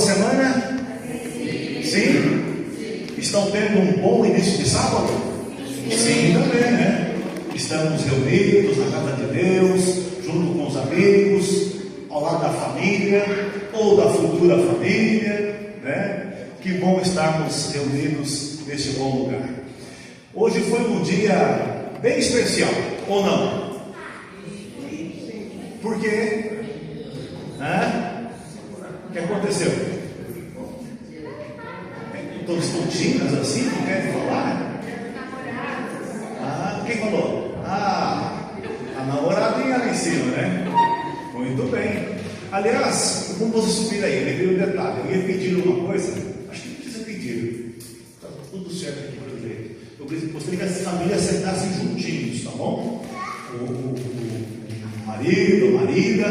semana? Sim? Estão tendo um bom início de sábado? Sim, também, né? Estamos reunidos na casa de Deus, junto com os amigos, ao lado da família, ou da futura família, né? Que bom estarmos reunidos neste bom lugar. Hoje foi um dia bem especial, ou não? Por quê? O que aconteceu? Todos tontinhas assim, não querem falar? Quem falou? A namoradinha lá em cima, né? Muito bem. Aliás, como você subir aí, ele viu um detalhe. Eu ia pedir uma coisa, acho que não precisa pedir. Está tudo certo aqui para o jeito. Eu gostaria que as famílias sentassem juntinhos, tá bom? O marido, a marida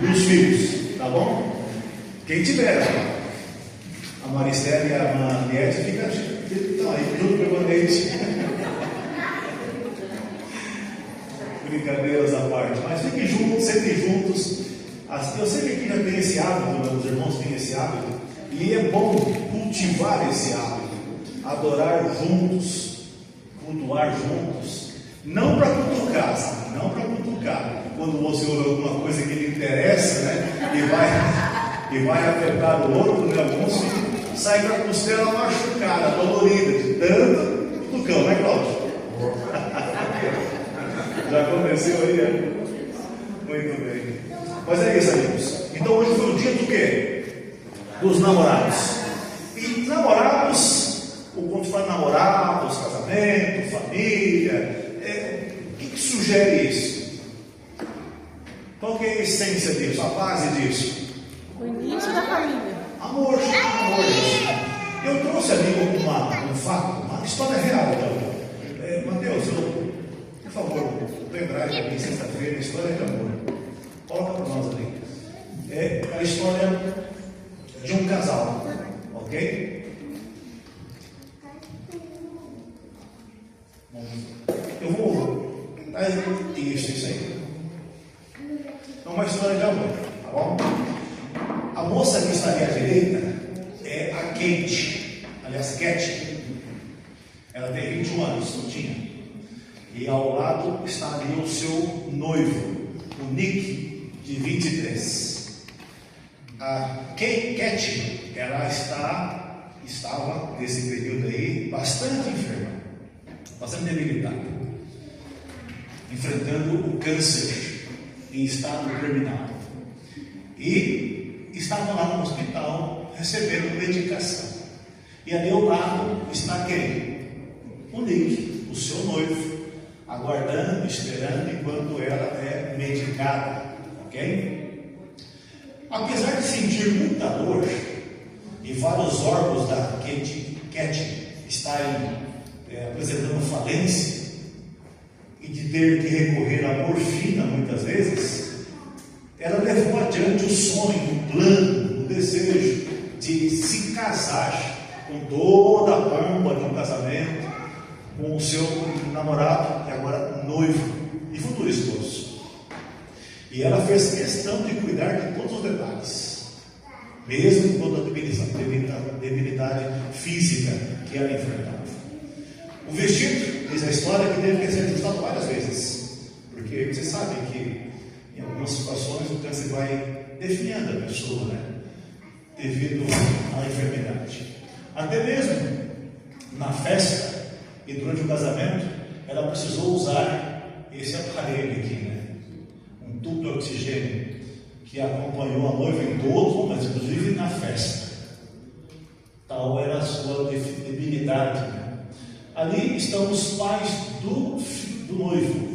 e os filhos, tá bom? Quem tiver, a Maricela e a Mariette ficam aí junto permanente. Brincadeiras à parte, mas fiquem juntos, sempre juntos. Eu sei que aqui já tem esse hábito, os irmãos têm esse hábito, e é bom cultivar esse hábito, adorar juntos, cultuar juntos, não para cutucar, sabe? Não para cutucar, quando você ouve alguma coisa que lhe interessa, né? E vai afetar o outro, né? Alguns sai com a costela machucada, dolorida, de tanto cutucão, né, Cláudio? Já aconteceu aí, né? Muito bem. Mas é isso, amigos. Então hoje foi o dia do quê? Dos namorados. E namorados, quando fala namorados, casamento, família, o que sugere isso? Qual que é a essência disso, a base disso? O início da família. Amor. Eu trouxe ali um fato, uma história real. Então. Mateus, por favor, lembrar aqui sexta-feira, história de amor. Coloca para nós ali. É a história de um casal, ok? Eu vou. Isso aí. É uma história de amor, tá bom? A moça que está ali à direita é a Kate. Aliás, Cat. Ela tem 21 anos, não tinha. E ao lado está ali o seu noivo, o Nick, de 23. A Cat, ela estava nesse período aí bastante enferma, bastante debilitada, enfrentando o câncer em estado terminal. E estava lá no hospital recebendo medicação. E ali ao lado está quem? O Nick, o seu noivo, aguardando, esperando enquanto ela é medicada, ok? Apesar de sentir muita dor e vários órgãos da Cat estarem apresentando falência e de ter que recorrer à morfina muitas vezes, ela levou adiante o sonho, o plano, o desejo de se casar com toda a pompa de um casamento, com o seu namorado, e agora noivo e futuro esposo. E ela fez questão de cuidar de todos os detalhes, mesmo com toda a debilidade física que ela enfrentava. O vestido, diz a história, que teve que ser ajustado várias vezes, porque vocês sabem que em algumas situações o câncer vai definhando a pessoa, né? Devido à enfermidade. Até mesmo na festa e durante o casamento, ela precisou usar esse aparelho aqui, né? Um tubo de oxigênio que acompanhou a noiva em todos os momentos, inclusive na festa. Tal era a sua debilidade, né? Ali estão os pais do noivo.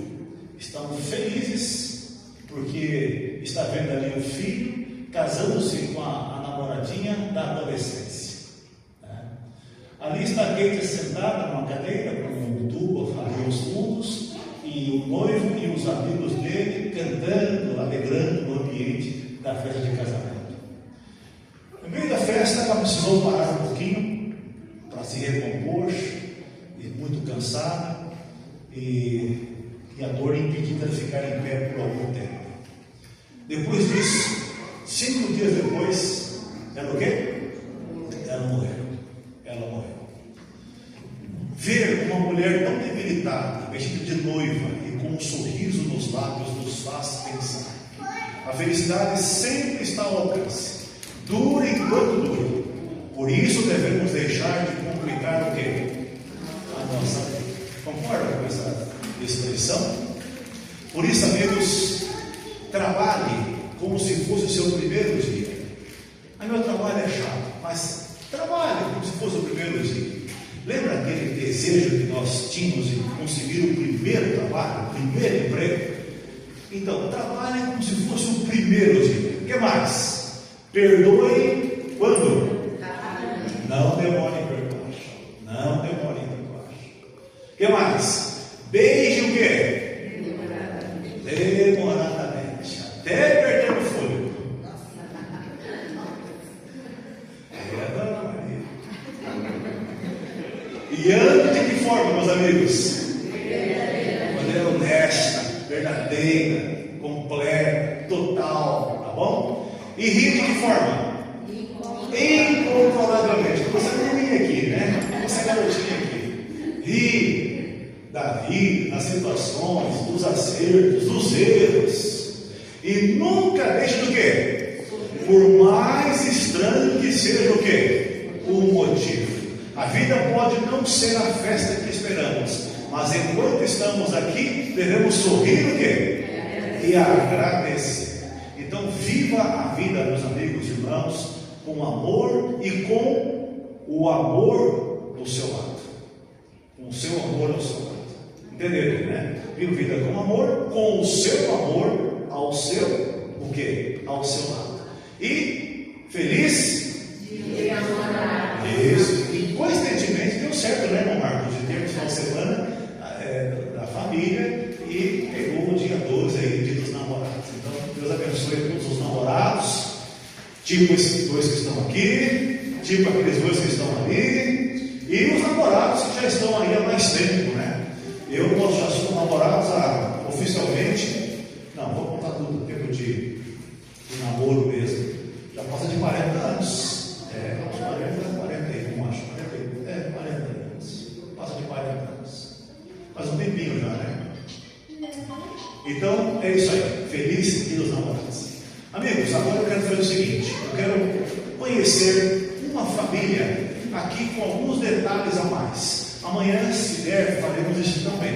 Estão felizes porque está vendo ali o filho casando-se com a namoradinha da adolescência. Ali está a Kate sentada numa cadeira com um tubo ali aos fundos, e o noivo e os amigos dele cantando, alegrando o ambiente da festa de casamento. No meio da festa, ela precisou parar um pouquinho para se recompor, e muito cansada, e a dor impedindo de ficar em pé por algum tempo. Depois disso, 5 dias depois, ela o quê? convidada, vestida de noiva e com um sorriso nos lábios, nos faz pensar. A felicidade sempre está ao alcance. Dure enquanto dure. Por isso devemos deixar de complicar o quê? A nossa vida. Concorda com essa expressão? Por isso, amigos, trabalhe como se fosse o seu primeiro dia. Aí meu trabalho é chato, mas trabalhe como se fosse o primeiro dia. Lembra aquele desejo que nós tínhamos de conseguir o primeiro trabalho, o primeiro emprego? Então, trabalhe como se fosse o primeiro dia. O que mais? Perdoe quando? Não demore em perdoar. Não demore em perdoar. O que mais? Beije o quê? Demoradamente. Até perder o fôlego. Dona Maria. E ande de que forma, meus amigos? Maneira honesta, verdadeira, completa, total, tá bom? E ri de que forma? Incontrolavelmente. Não consegue nem rir aqui, né? Não consegue garotinha aqui. Ri da vida, das situações, dos acertos, dos erros. E nunca deixe do quê? Por mais estranho que seja o quê? O motivo. A vida pode não ser a festa que esperamos, mas enquanto estamos aqui, devemos sorrir o quê? E agradecer. Então, viva a vida, meus amigos e irmãos, com amor e com o amor do seu lado. Com o seu amor ao seu lado. Entenderam, né? Viva a vida com amor, com o seu amor ao seu, o quê? Ao seu lado. E feliz? Isso. E coincidentemente deu certo, né, irmão Marcos? De ter no final de semana da família e pegou o dia 12 aí, dia dos namorados. Então, Deus abençoe todos os namorados, tipo esses dois que estão aqui, tipo aqueles dois que estão ali, e os namorados que já estão aí há mais tempo, né? Nós já somos namorados oficialmente, não, vou contar tudo, o tempo de namoro mesmo, já passa de 40 anos. Uns 41, acho, 40 anos, passa de 40 anos, faz um tempinho já, né? Então, é isso aí, feliz Dia dos Namorados. Amigos, agora eu quero fazer o seguinte, eu quero conhecer uma família aqui com alguns detalhes a mais. Amanhã, se der, faremos isso também,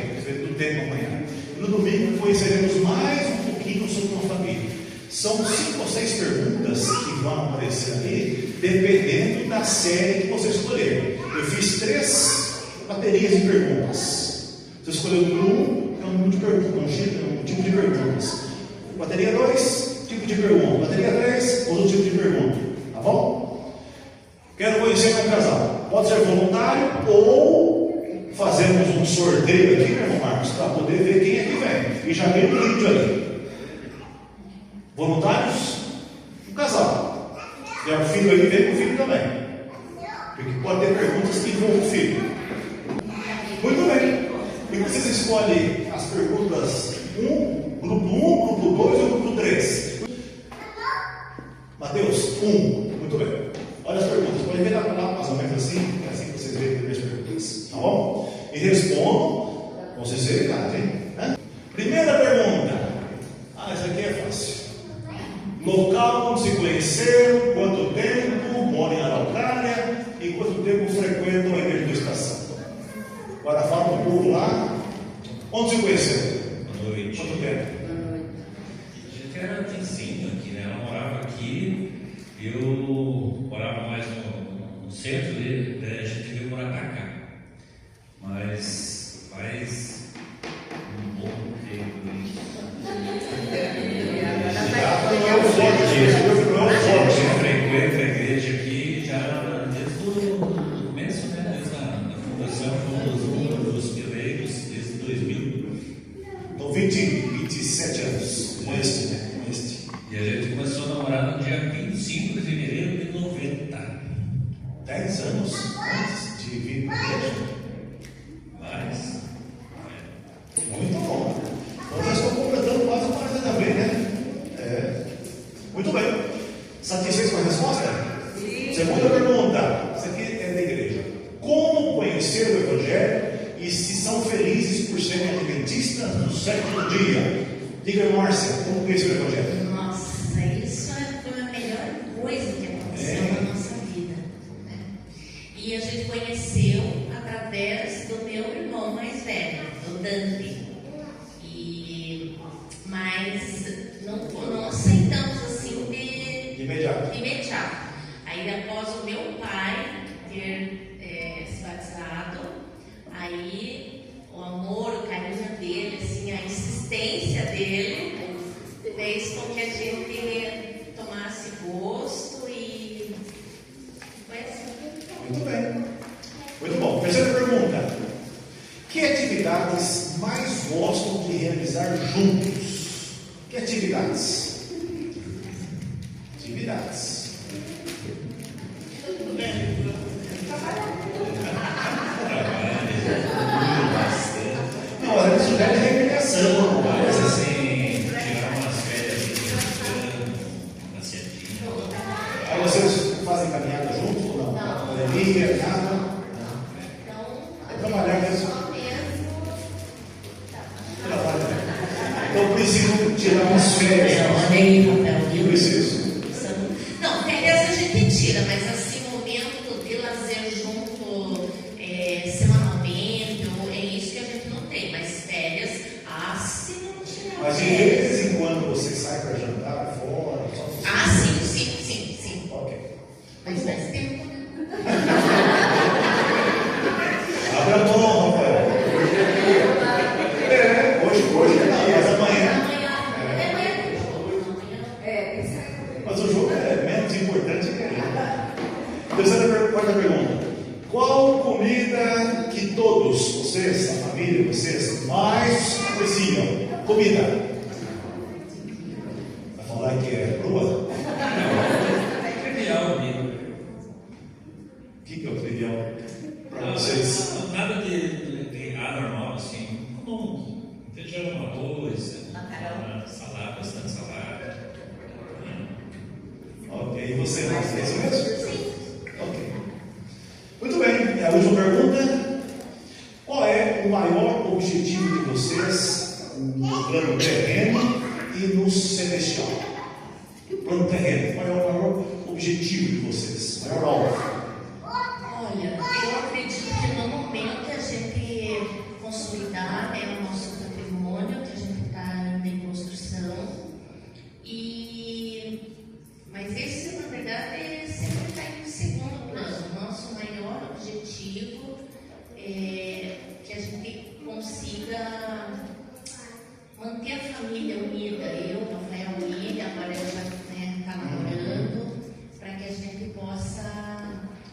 do tempo amanhã. No domingo, conheceremos mais um pouquinho sobre uma família. São 5 ou 6 perguntas que vão aparecer ali, dependendo da série que você escolher. Eu fiz 3 baterias de perguntas. Você escolheu o número 1, é um número de perguntas, um tipo de perguntas. Bateria 2, tipo de pergunta. Bateria 3, outro tipo de pergunta. Tá bom? Quero conhecer meu casal. Pode ser voluntário ou fazemos um sorteio aqui, meu irmão Marcos, para poder ver quem é que vem. E já veio o vídeo ali. Voluntários? Um casal. Se tiver um filho aí, vem com o filho também. Porque pode ter perguntas que envolvam o filho. Muito bem. E vocês escolhem as perguntas grupo 1, grupo 2 ou grupo 3? Mateus, 1. Muito bem. Olha as perguntas. Pode ver lá mais ou menos assim. É assim que vocês veem as perguntas. Tá bom? E respondam com sinceridade, hein? Primeira pergunta. Essa aqui é fácil. Local onde se conheceram, quanto tempo, mora em Araucária e quanto tempo frequentam a igreja da estação. Agora fala para o povo lá, onde se conheceram? Boa noite. Quanto tempo? A gente era vizinho aqui, né? Ela morava aqui, eu morava mais no centro, né? A gente veio morar pra cá. Mas faz um bom tempo isso. Eu frequento a igreja aqui já desde o começo, né? Desde a fundação dos Pileiros, desde 2000. Então 27 anos com este, né? Com este. E a gente começou a namorar no dia 25 de fevereiro de 90. 10 anos antes de vir para a igreja. Mas Muito bom. Então já estou completando quase 40 também, né? Muito bem. Satisfeito com a resposta? Sim. Segunda pergunta. Isso aqui é da igreja. Como conhecer o Evangelho e se são felizes por serem adventistas do sétimo dia. Diga, Márcia, como que é esse evangelho? Nossa, isso foi a melhor coisa que aconteceu na nossa vida, né? E a gente conheceu através do meu irmão mais velho, o Dante. Mas não aceitamos assim de Imediato. Aí após o meu pai ter se batizado, aí o amor, o carinho dele, assim, a insistência dele fez com que a gente tomasse gosto e foi assim. Muito bem. Muito bom. Terceira pergunta. Que atividades mais gostam de realizar juntos? Que atividades? Atividades. Não, a gente sugere recreação. Mas assim, tirar umas férias na Serginha. Aí vocês fazem caminhada juntos ou não? Não. Academia, nada? Trabalhar mesmo. Então preciso tirar umas férias. Mandei papel, viu? Preciso. Não, férias a gente tira, mas assim, momento de lazer junto semanalmente, é isso que a gente não tem, mas férias, se não tirar Mas de férias. vez em quando você sai para jantar fora, só você. Sim. Ok. Mas faz tempo, né? Abre a mão, Rafael. Hoje é dia, mas amanhã. Mas o jogo é menos importante que ele. Quarta pergunta. Qual comida que todos, vocês, a família, vocês, mais apreciam? Comida. Vai falar que é crua? Trivial, amigo. O que é o trivial para vocês? Nada de anormal, assim. Como feijão, arroz, salada, bastante salada. Ok, e você, é isso mesmo? Sim. Ok. Muito bem, e a última pergunta. Qual é o maior objetivo de vocês no plano terreno e no celestial? Plano terreno, qual é o maior objetivo de vocês? Maior alvo? Olha, eu acredito que no momento a gente consolidar o nosso patrimônio, que a gente está ainda em construção. Mas esse, na verdade, sempre está em segundo plano. Nosso maior objetivo é que a gente consiga manter a família unida. Eu, Rafael, William, agora ele já está namorando, para que a gente possa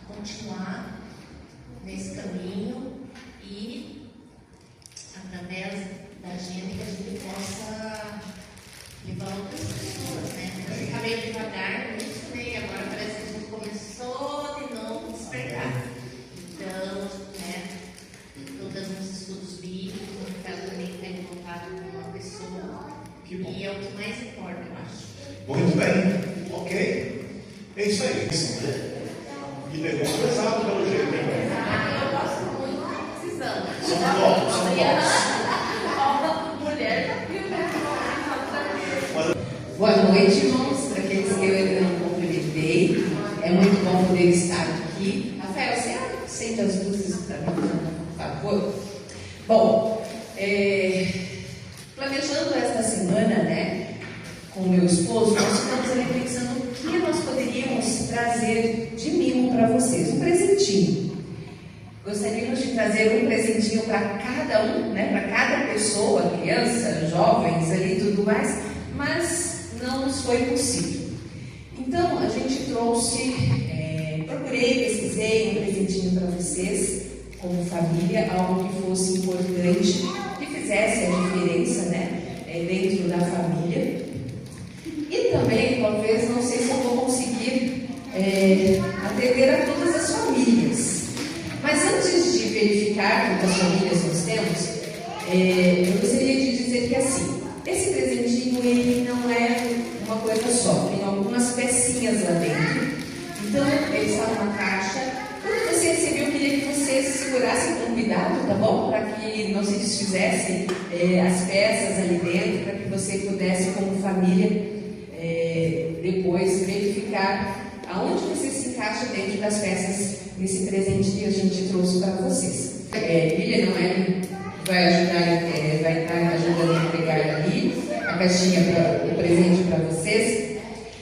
continuar nesse caminho e, através da gente, que a gente possa levar outras pessoas, né? A gente está meio devagar nisso, né? E agora parece que a gente começou de novo a despertar. Então, estou dando uns estudos bíblicos, no caso também está em contato com uma pessoa. Que bom. E é o que mais importa, eu acho. Muito bem, ok. É isso aí. E pegou pesado pelo jeito, né? Eu gosto muito, precisando. São tops, são tops. Boa noite, irmãos. Para aqueles que eu ainda não cumprimentei, é muito bom poder estar aqui. Rafael, você acende as luzes para mim, por favor? Bom, planejando esta semana, né, com o meu esposo, nós ficamos ali pensando o que nós poderíamos trazer de mimo para vocês, um presentinho. Gostaríamos de trazer um presentinho para cada um, né, para cada pessoa, criança, jovens ali e tudo mais, mas não nos foi possível. Então a gente trouxe, procurei, pesquisei um presentinho para vocês, como família, algo que fosse importante, que fizesse a diferença, né, dentro da família. E também, talvez, não sei se eu vou conseguir atender a todas as famílias. Mas antes de verificar quantas famílias nós temos, eu gostaria de dizer que assim, esse presentinho ele não é uma coisa só, tem algumas pecinhas lá dentro. Então, ele está numa caixa. Quando você receber, eu queria que vocês segurassem com cuidado, tá bom? Para que não se desfizessem as peças ali dentro, para que você pudesse, como família, depois verificar aonde você se encaixa dentro das peças desse presente que a gente trouxe para vocês. Lilian Noeli vai ajudar, vai estar ajudando a entregar ali a caixinha, o presente para vocês.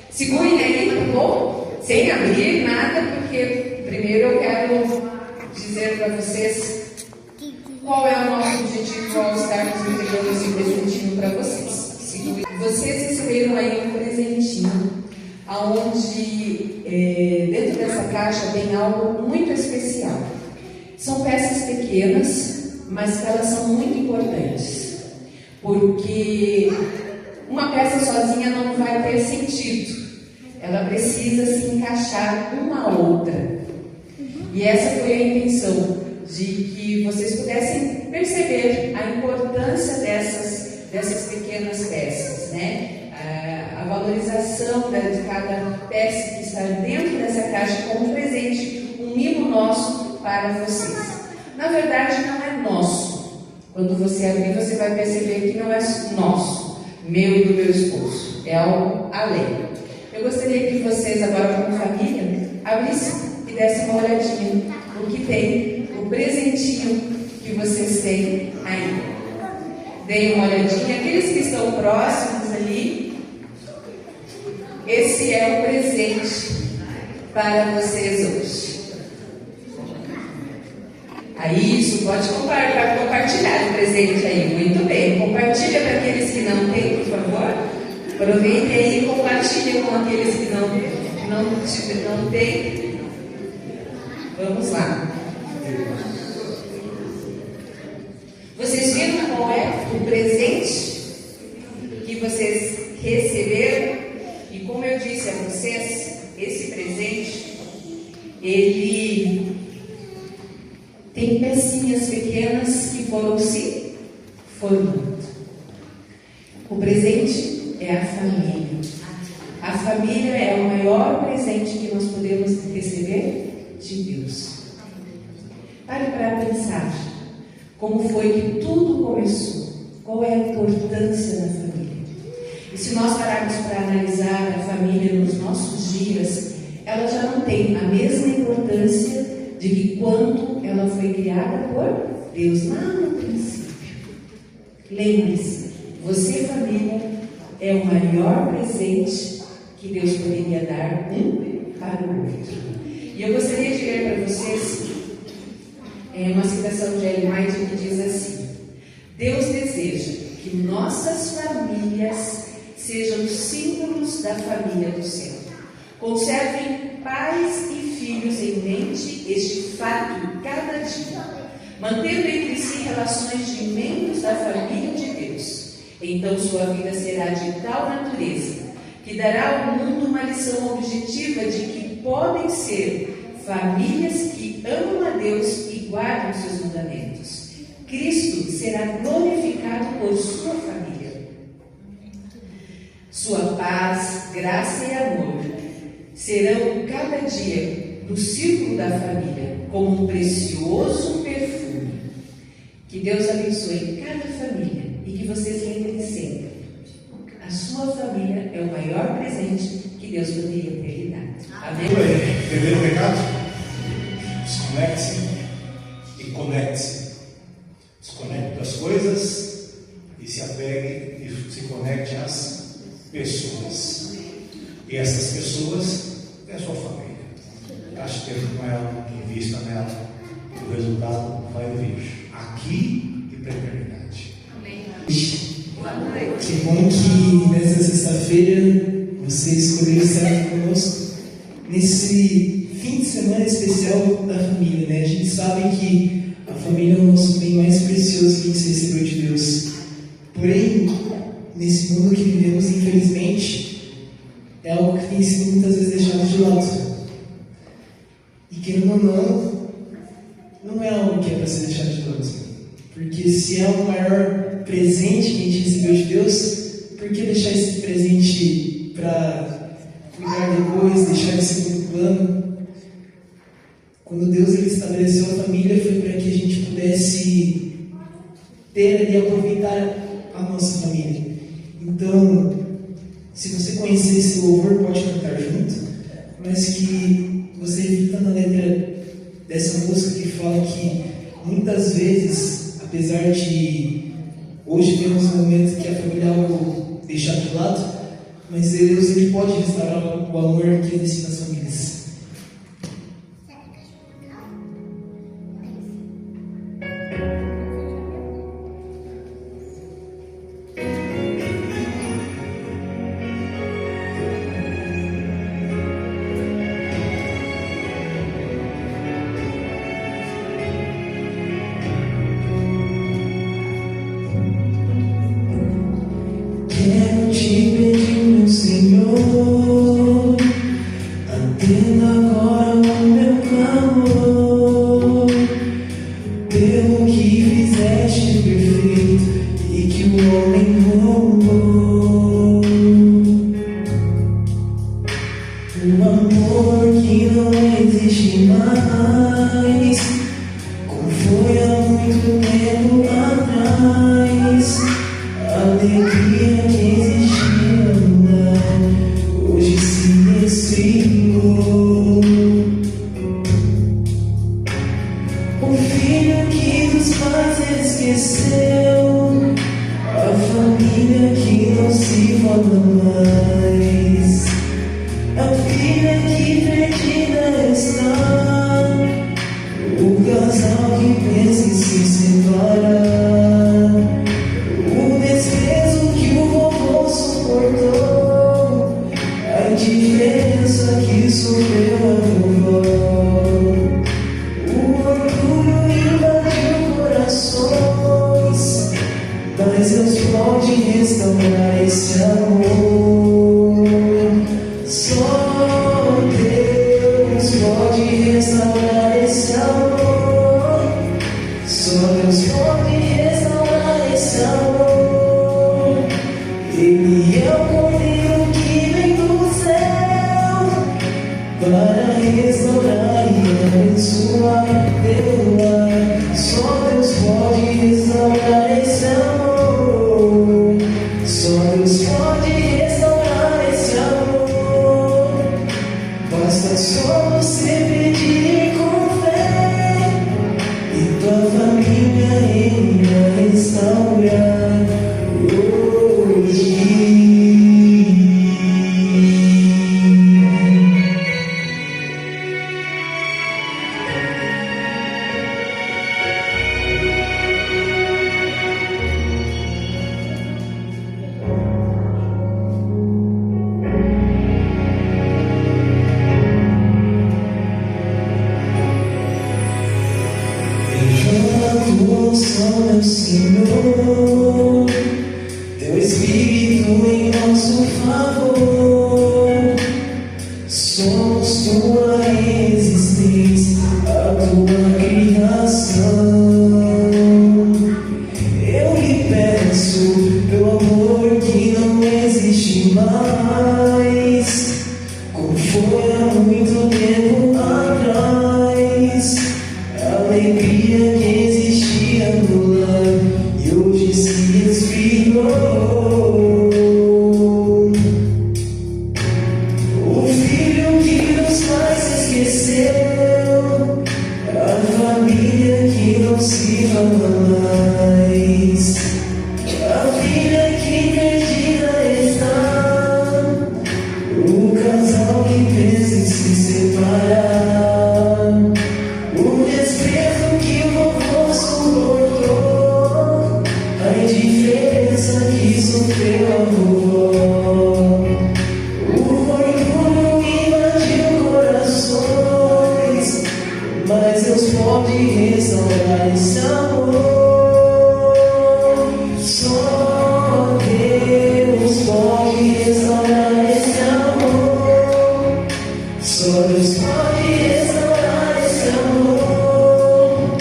Segurem aí, tá bom? Sem abrir nada, porque primeiro eu quero dizer para vocês qual é o nosso objetivo ao estarmos entregando esse presentinho para vocês. Vocês receberam aí um presentinho, onde dentro dessa caixa tem algo muito especial. São peças pequenas, mas elas são muito importantes, porque uma peça sozinha não vai ter sentido, ela precisa se encaixar uma à outra. E essa foi a intenção, de que vocês pudessem perceber a importância dessas pequenas peças, né? A valorização de cada peça que está dentro dessa caixa como presente, um mimo nosso para vocês. Na verdade, não é nosso. Quando você abrir, você vai perceber que não é nosso, meu e do meu esposo. É algo além. Eu gostaria que vocês, agora como família, abrissem e dessem uma olhadinha no que tem, o presentinho que vocês têm aí. Deem uma olhadinha. Aqueles que estão próximos ali, esse é o presente para vocês hoje. Aí, isso, pode compartilhar o presente aí. Muito bem. Compartilha para aqueles que não têm, por favor. Aproveitem aí e compartilhem com aqueles que não têm. Vamos lá. Vocês viram qual é o presente que vocês receberam? E como eu disse a vocês, esse presente, ele tem pecinhas pequenas que foram se formando. O presente é a família. A família é o maior presente que nós podemos receber de Deus. Pare para pensar como foi que tudo começou, qual é a importância da família. E se nós pararmos para analisar a família nos nossos dias, ela já não tem a mesma importância de que quando ela foi criada por Deus lá no princípio. Lembre-se, você, família, é o maior presente que Deus poderia dar um para o outro. E eu gostaria de ler para vocês uma citação de Ellen White que diz assim: Deus deseja que nossas famílias sejam símbolos da família do céu. Conservem pais e filhos em mente este fato cada dia, mantendo entre si relações de membros da família de Deus. Então sua vida será de tal natureza que dará ao mundo uma lição objetiva de que podem ser famílias que amam a Deus e guardam seus mandamentos. Cristo será glorificado por sua família. Sua paz, graça e amor serão cada dia no círculo da família como um precioso perfume. Que Deus abençoe cada família e que vocês lembrem sempre: a sua família é o maior presente que Deus poderia ter lhe dado. Amém? Primeiro recado: desconecte-se e conecte-se. Desconecte das coisas e se apegue e se conecte às pessoas. E essas pessoas é a sua família. Gaste tempo com ela, invista nela, e o resultado vai vir aqui e para a eternidade. Amém. Boa noite. Que bom que nessa sexta-feira você escolheu estar conosco nesse fim de semana especial da família, né? A gente sabe que a família é o nosso bem mais precioso que se recebeu de Deus. Porém, nesse mundo que vivemos, infelizmente, é algo que tem sido muitas vezes deixado de lado. E querendo ou não é algo que é para ser deixado de lado. Porque se é o maior presente que a gente recebeu de Deus, por que deixar esse presente para cuidar depois, deixar em segundo plano? Quando Deus ele estabeleceu a família, foi para que a gente pudesse ter e aproveitar a nossa família. Então, se você conhecer esse louvor, pode cantar junto, mas que você evita na letra dessa música que fala que muitas vezes, apesar de hoje termos um momento que a família é algo deixado de lado, mas Deus ele pode restaurar o amor que existe nas famílias. Quero te pedir, meu Senhor, atenda agora o meu clamor, pelo que fizeste perfeito e que o homem roubou. Um amor que não existe mais, como foi há muito tempo atrás. Alegria que existia lá, hoje se esfriou. O filho que dos pais esqueceu, a família que não se fala mais, a filha que perdida está, o casal que pensa em se separar. A diferença que sofreu a vovó, o orgulho invadiu corações, mas Deus pode restaurar esse amor. Só Deus pode restaurar esse amor. Só Deus pode restaurar esse amor. Ele é o Cordeiro que vem do céu para restaurar e abençoar teu lar. Só Deus pode restaurar esse amor. Só Deus pode restaurar esse amor. Basta só você pedir com fé e tua família Ele vai restaurar. Meu Senhor, teu Espírito em nosso favor, somos tua existência, a tua criação. Eu lhe peço teu amor que não existe mais, como foi há muito tempo atrás, a alegria que existia no lar e hoje se esfriou. O filho que os pais esqueceu, a família que não se fala mais, a filha que perdida está, o casal que pensa em se separar, o desprezo que o vovô suportou, a indiferença que sofreu a vovó, o orgulho invadiu corações, mas Deus pode restaurar esse amor. Só Deus pode restaurar esse amor. Só Deus pode restaurar esse amor.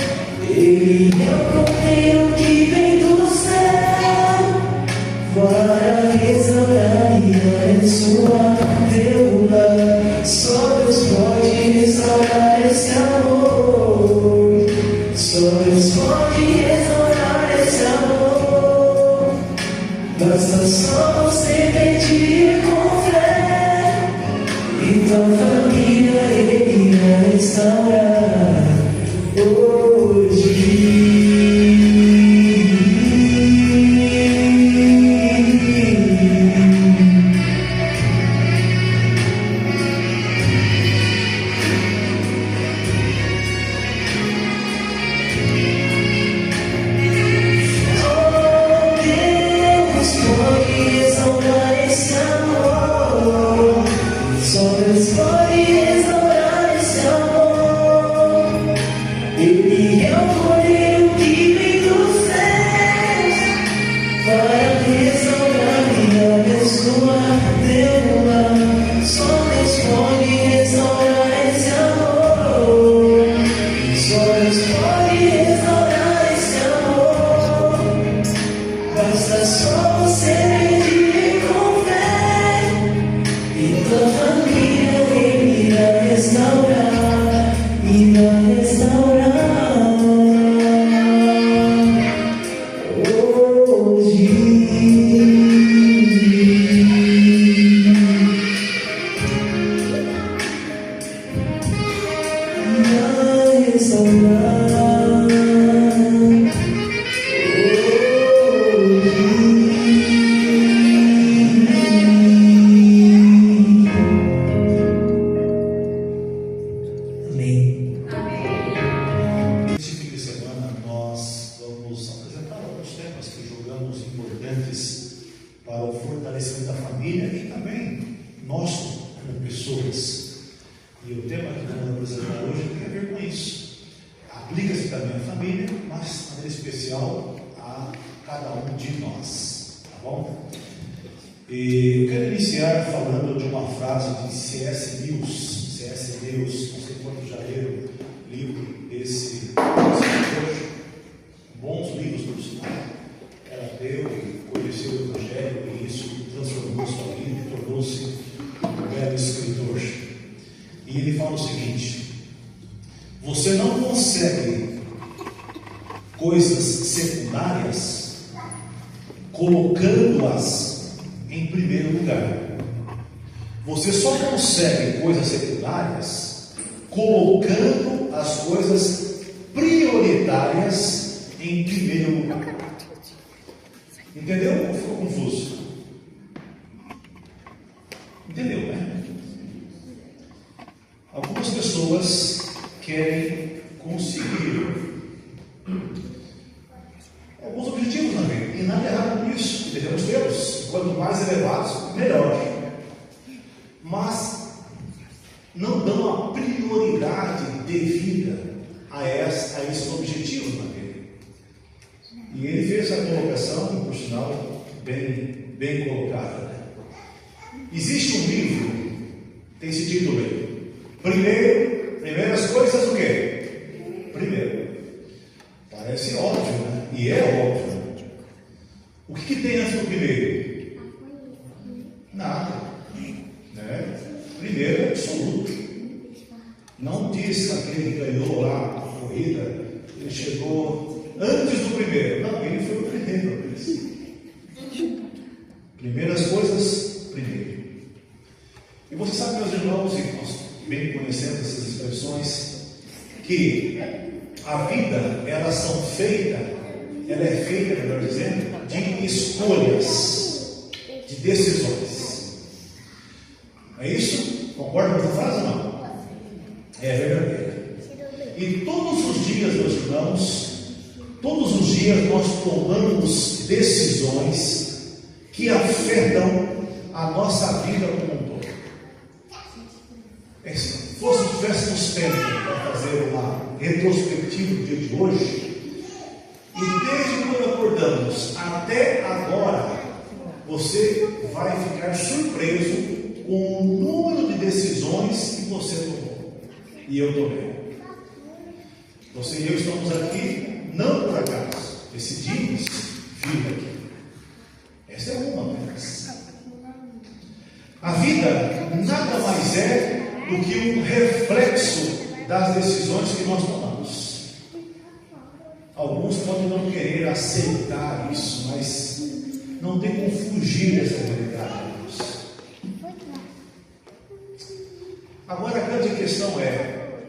Ele é o Cordeiro que vem do céu para restaurar e abençoar teu lar. Só Deus pode restaurar esse amor. esse amor. Só Deus pode restaurar esse amor. Basta só você pedir com fé, e tua família Ele irá restaurar hoje. Ele é o Cordeiro que vem dos céus para restaurar e abençoar. Só Deus pode restaurar esse amor. Só Deus pode restaurar esse amor. Basta só você pedir com fé, e tua família Ele irá restaurar. Irá restaurar. Neste fim de semana nós vamos apresentar alguns temas que julgamos importantes para o fortalecimento da família e também nosso como pessoas. E o tema que vamos apresentar hoje tem a ver com isso. Aplica-se também à família, mas de maneira especial a cada um de nós. Tá bom? E eu quero iniciar falando de uma frase de C.S. Lewis. C.S. Lewis, não sei quantos já leram o livro desse escritor. Bons livros, por sinal. Ela leu e conheceu o Evangelho e isso transformou sua vida e tornou-se um belo escritor. E ele fala o seguinte: você não consegue coisas secundárias colocando-as em primeiro lugar. Você só consegue coisas secundárias colocando as coisas prioritárias em primeiro lugar. Entendeu ou ficou confuso? Entendeu, né? Algumas pessoas querem conseguir alguns objetivos na vida, e nada errado nisso, devemos tê-los. Quanto mais elevados, melhor. Mas não dão a prioridade devida a esses objetivos na vida. E ele fez a colocação, por sinal, bem colocada. Né? Existe um livro, tem esse título aí. Primeiras coisas o quê? Primeiro. Parece óbvio, né? E é óbvio. O que tem antes do primeiro? Nada. Né? Primeiro é absoluto. Não diz aquele que ganhou lá a corrida, ele chegou antes do primeiro. Não, ele foi o primeiro. Primeiras coisas, primeiro. E você sabe, meus irmãos, e nós bem conhecemos essas expressões, que a vida, ela é feita, melhor dizendo, de escolhas, de decisões. É isso? Concorda com essa frase ou não? É verdadeira. E todos os dias, meus irmãos, todos os dias nós tomamos decisões que afetam a nossa vida como um todo. Se tivéssemos tempo para fazer uma retrospectiva do dia de hoje, e desde quando acordamos até agora, você vai ficar surpreso com o número de decisões que você tomou. E eu tomei. Você e eu estamos aqui não por acaso. Decidimos vir aqui. Essa é uma delas. A vida nada mais é do que um reflexo das decisões que nós tomamos. Alguns podem não querer aceitar isso, mas não tem como fugir dessa realidade. Agora a grande questão é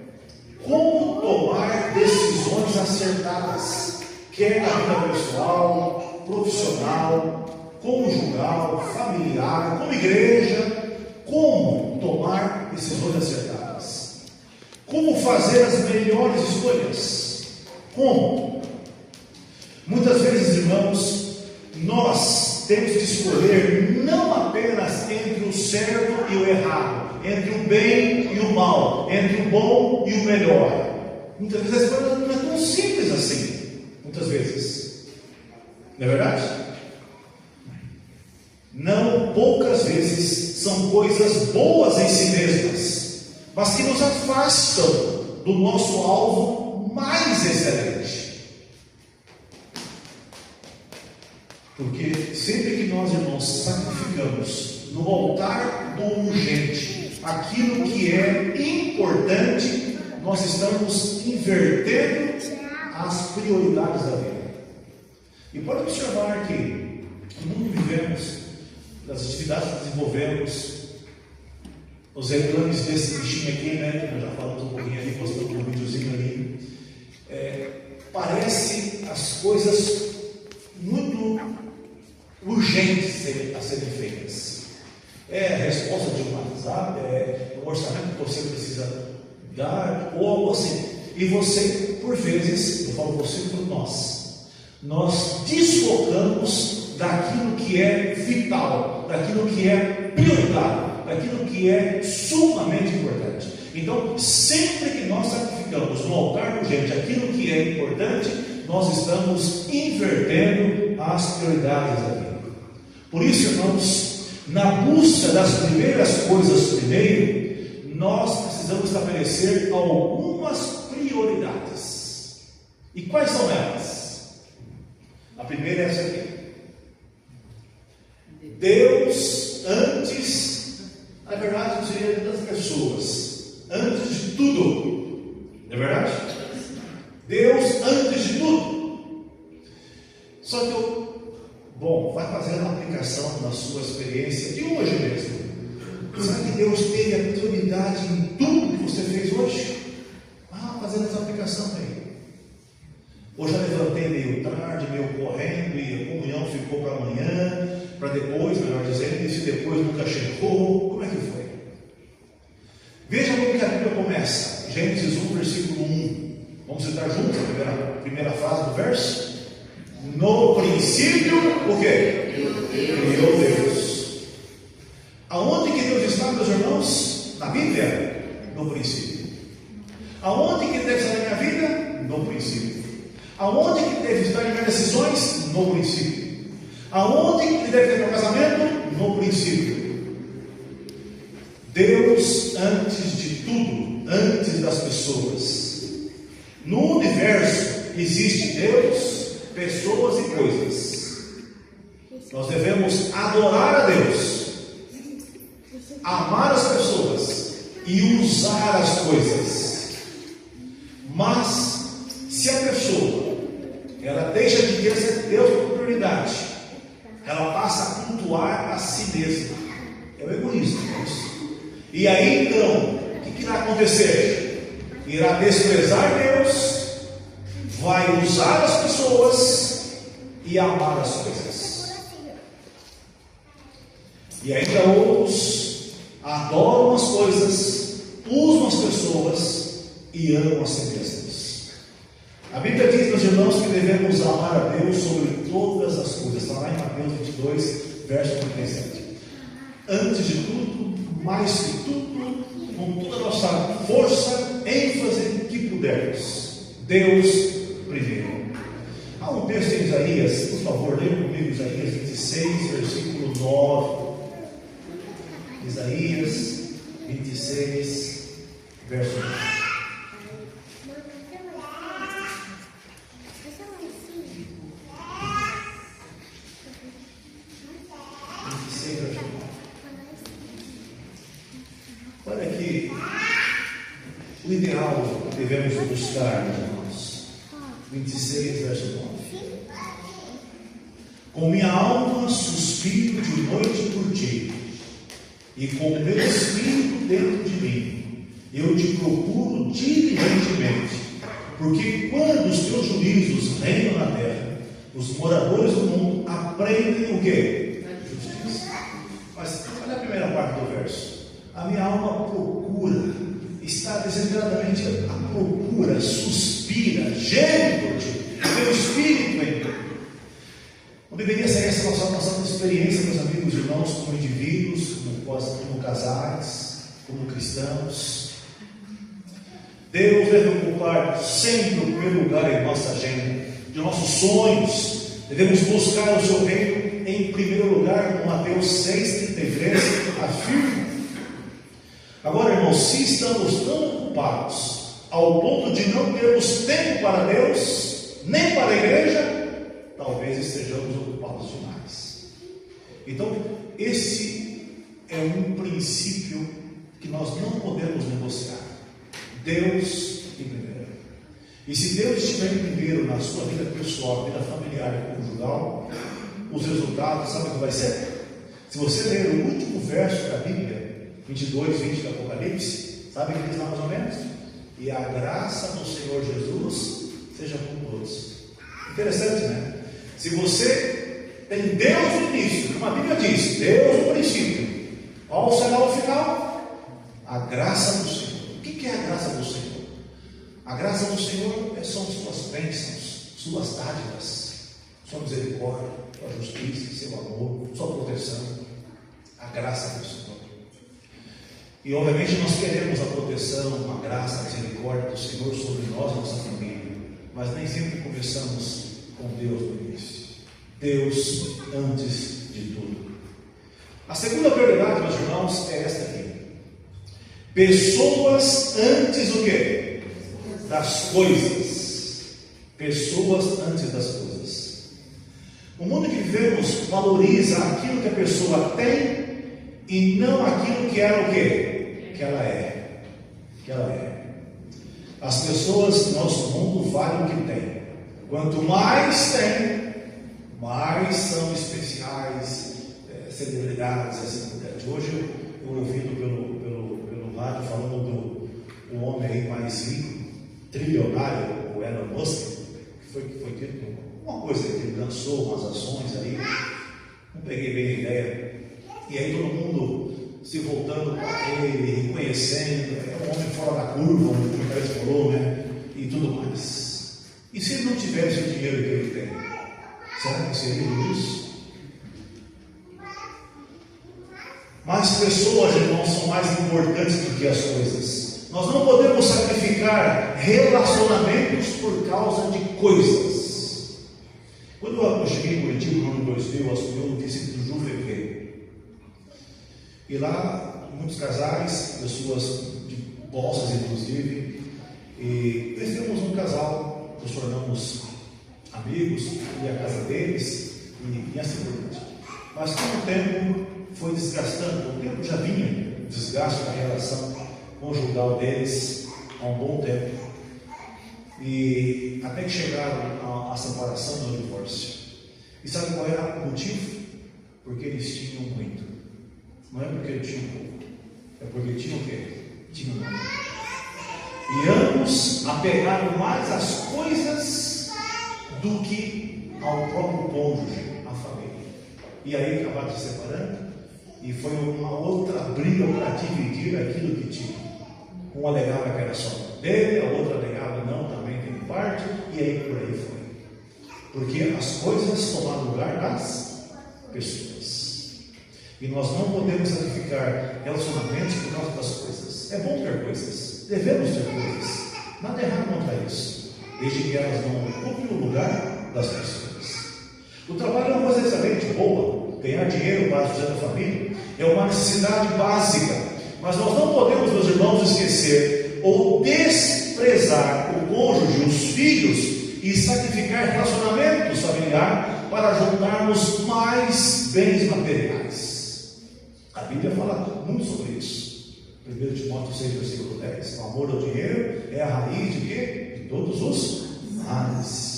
como tomar decisões acertadas, quer na vida pessoal, profissional, conjugal, familiar, como igreja. Como tomar decisões acertadas? Como fazer as melhores escolhas? Como? Muitas vezes, irmãos, nós temos que escolher não apenas entre o certo e o errado, entre o bem e o mal, entre o bom e o melhor. Muitas vezes a escolha não é tão simples assim. Muitas vezes. Não é verdade? Não poucas vezes são coisas boas em si mesmas, mas que nos afastam do nosso alvo mais excelente. Porque sempre que nós, irmãos, sacrificamos no altar do urgente aquilo que é importante, nós estamos invertendo as prioridades da vida. E pode observar que no mundo que vivemos, das atividades que desenvolvemos, os reclames desse bichinho aqui, né, que nós já falamos um pouquinho ali, mostrando um videozinho ali, parece as coisas muito urgentes a serem feitas. É a resposta de um WhatsApp, é um orçamento que você precisa dar, ou algo assim. E você, por vezes, eu falo você por nós desfocamos daquilo que é vital, daquilo que é prioritário, daquilo que é sumamente importante. Então, sempre que nós sacrificamos no altar urgente aquilo que é importante, nós estamos invertendo as prioridades da vida. Por isso, irmãos, na busca das primeiras coisas primeiro, nós precisamos estabelecer algumas prioridades. E quais são elas? A primeira é essa aqui. Deus antes, na verdade, não seria das pessoas, antes de tudo, não é verdade? Deus antes de tudo. Só que vai fazer uma aplicação na sua experiência de hoje mesmo. Será que Deus teve a prioridade em tudo que você fez hoje? Fazendo essa aplicação aí. Hoje eu levantei meio tarde, meio correndo, e a comunhão ficou para amanhã, para depois, melhor dizendo, e se depois nunca chegou, como é que foi? Veja como que a Bíblia começa, Gênesis 1, versículo 1. Vamos citar juntos a primeira frase do verso? No princípio, o quê? Criou Deus. Aonde que Deus está, meus irmãos? Na Bíblia? No princípio. Aonde que deve estar na minha vida? No princípio. Aonde que deve estar em minhas decisões? No princípio. Aonde que deve ter meu casamento? No princípio. Deus antes de tudo, antes das pessoas. No universo existe Deus, pessoas e coisas. Nós devemos adorar a Deus, amar as pessoas e usar as coisas. Mas se a pessoa ela deixa de ter Deus como prioridade, ela passa a cultuar a si mesma. É o egoísmo, e aí então, o que irá acontecer? Irá desprezar Deus, vai usar as pessoas e amar as coisas. E ainda outros adoram as coisas, usam as pessoas e amam a si mesmos. A Bíblia diz, meus irmãos, que devemos amar a Deus sobre todas as coisas. Está lá em Mateus 22, verso 37. Antes de tudo, mais que tudo, com toda a nossa força, ênfase que pudermos. Deus primeiro. Há um texto em Isaías, por favor, leia comigo Isaías 26, versículo 9. Isaías 26, verso 9. Olha aqui, o ideal devemos buscar, irmãos. 26, verso 9. Com minha alma suspiro de noite por ti, e com o meu espírito dentro de mim, eu te procuro diligentemente, porque quando os teus juízos reinam na terra, os moradores do mundo aprendem o quê? Justiça. Mas olha a primeira parte do verso. A minha alma procura, está desesperadamente à procura, suspira, geme por ti, meu espírito em ti. Não deveria ser essa nossa experiência, meus amigos e irmãos, como indivíduos, como casais, como cristãos. Deus deve ocupar sempre o primeiro lugar em nossa agenda, de nossos sonhos. Devemos buscar o seu reino em primeiro lugar, como Mateus 6,33 afirma. Agora, irmãos, se estamos tão ocupados ao ponto de não termos tempo para Deus, nem para a igreja, talvez estejamos ocupados demais. Então, esse é um princípio que nós não podemos negociar. Deus em primeiro. E se Deus estiver em primeiro na sua vida pessoal, vida familiar e conjugal, os resultados, sabe o que vai ser? Se você ler o último verso da Bíblia, 22, 20 do Apocalipse, sabe o que diz lá mais ou menos? E a graça do Senhor Jesus seja com todos. Interessante, né? Se você tem Deus no início, como a Bíblia diz, Deus no princípio, qual será o final? A graça do Senhor. O que é a graça do Senhor? A graça do Senhor são suas bênçãos, suas dádivas, sua misericórdia, sua justiça, seu amor, sua proteção. A graça do Senhor. E obviamente nós queremos a proteção, a graça, a misericórdia do Senhor sobre nós e nossa família, mas nem sempre começamos com Deus no início. Deus antes de tudo. A segunda prioridade, meus irmãos, é esta aqui. Pessoas antes do quê? Das coisas. Pessoas antes das coisas. O mundo que vivemos valoriza aquilo que a pessoa tem e não aquilo que ela o quê? Que ela é. Que ela é. As pessoas do nosso mundo valem o que têm. Quanto mais tem, mais são especiais, celebridades, assim por diante. Hoje eu ouvindo pelo rádio falando do homem aí mais rico, trilionário, o Elon Musk, que foi dito uma coisa que ele lançou umas ações aí, não peguei bem a ideia, e aí todo mundo se voltando para ele, reconhecendo, é um homem fora da curva, como o Carlos falou, né? E tudo mais. E se ele não tivesse o dinheiro que ele tem, será que seria isso? Mas pessoas, irmãos, são mais importantes do que as coisas. Nós não podemos sacrificar relacionamentos por causa de coisas. Quando eu cheguei em Curitiba no ano 2000, eu assumi o discípulo do JuVV. E lá, muitos casais, pessoas de bolsas inclusive, e recebemos um casal, nos tornamos amigos, e a casa deles, e assim por diante. Mas com o tempo foi desgastando, o tempo já vinha, o desgaste da relação conjugal deles há um bom tempo. E até que chegaram à separação do divórcio. E sabe qual era o motivo? Porque eles tinham muito. Não é porque tinham pouco, é porque tinham o quê? Tinham muito. E ambos apegaram mais às coisas do que ao próprio cônjuge, à família. E aí acabaram se separando, e foi uma outra briga para dividir aquilo que tinha. Um alegava que era só dele, a outra alegava não, também tem parte, e aí por aí foi. Porque as coisas tomaram lugar das pessoas. E nós não podemos sacrificar relacionamentos por causa das coisas. É bom ter coisas, devemos ter coisas. Nada errado contra isso, desde que elas não ocupem o lugar das pessoas. O trabalho é uma coisa excelente, boa. Ganhar dinheiro para sustentar a família é uma necessidade básica. Mas nós não podemos, meus irmãos, esquecer ou desprezar o cônjuge, os filhos, e sacrificar relacionamentos familiares para juntarmos mais bens materiais. A Bíblia fala muito sobre isso. 1 Timóteo 6, versículo 10. O amor ao dinheiro é a raiz de quê? De todos os males.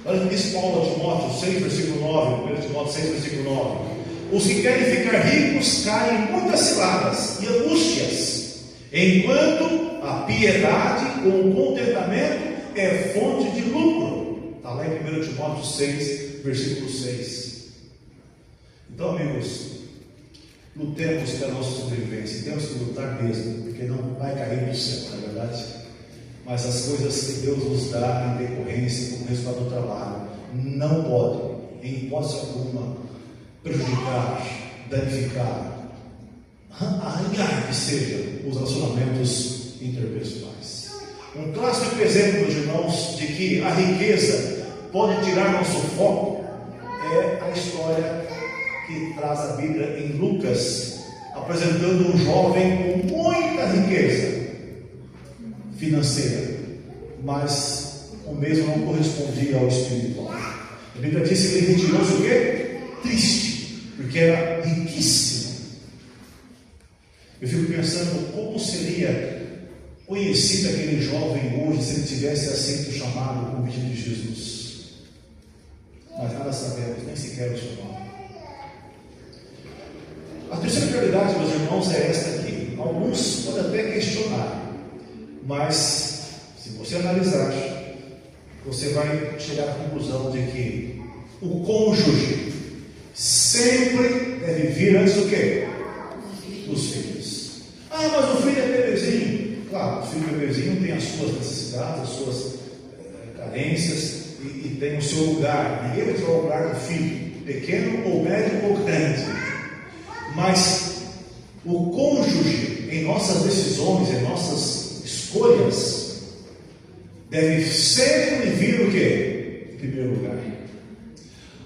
Olha o que diz Paulo a Timóteo 6, versículo 9. 1 Timóteo 6, versículo 9. Os que querem ficar ricos caem em muitas ciladas e angústias, enquanto a piedade com o contentamento é fonte de lucro. Está lá em 1 Timóteo 6, versículo 6. Então, amigos, lutemos pela nossa sobrevivência. Temos que lutar mesmo, porque não vai cair do céu, não é verdade? Mas as coisas que Deus nos dá em decorrência, como resultado do trabalho, não podem, em hipótese alguma, prejudicar, danificar, arranhar que seja os relacionamentos interpessoais. Um clássico exemplo, meus irmãos, de que a riqueza pode tirar nosso foco é a história que traz a Bíblia em Lucas, apresentando um jovem com muita riqueza financeira, mas o mesmo não correspondia ao espiritual. A Bíblia diz que ele retirou-se o quê? Triste, porque era riquíssimo. Eu fico pensando como seria conhecido aquele jovem hoje se ele tivesse aceito o chamado, o convite de Jesus. Mas nada sabemos, nem sequer o seu nome. A terceira prioridade, meus irmãos, é esta aqui. Alguns podem até questionar, mas se você analisar, você vai chegar à conclusão de que o cônjuge sempre deve vir antes do quê? Dos filhos. Ah, mas o filho é bebezinho. Claro, o filho bebezinho tem as suas necessidades, as suas carências e tem o seu lugar. Ninguém vai tirar o lugar do filho, pequeno ou médio ou grande. Mas o cônjuge, em nossas decisões, em nossas escolhas, deve sempre vir o quê? Em primeiro lugar.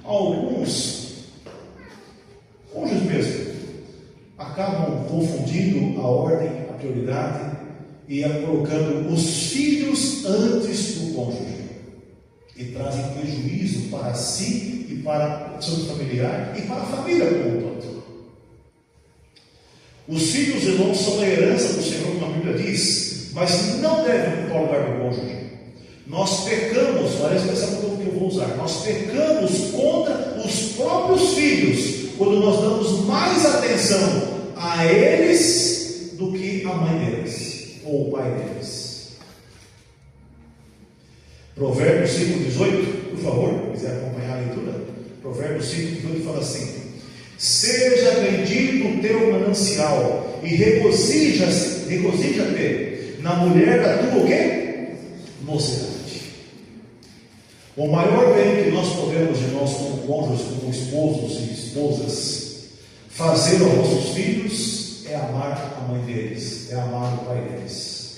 Alguns cônjuges mesmo acabam confundindo a ordem, a prioridade e colocando os filhos antes do cônjuge e trazem prejuízo para si e para o seu familiar e para a família como um todo. Os filhos, irmãos, são a herança do Senhor, como a Bíblia diz, mas não devem ocupar o lugar do cônjuge. Nós pecamos, olha a expressão que eu vou usar, nós pecamos contra os próprios filhos, quando nós damos mais atenção a eles do que a mãe deles, ou o pai deles. Provérbios 5,18, por favor, quiser acompanhar a leitura. Provérbios 5,18 fala assim: seja bendito o teu manancial e regozija-te na mulher da tua o quê? Mocidade. O maior bem que nós podemos, irmãos, como cônjuges, como esposos e esposas, fazer aos nossos filhos é amar a mãe deles, é amar o pai deles.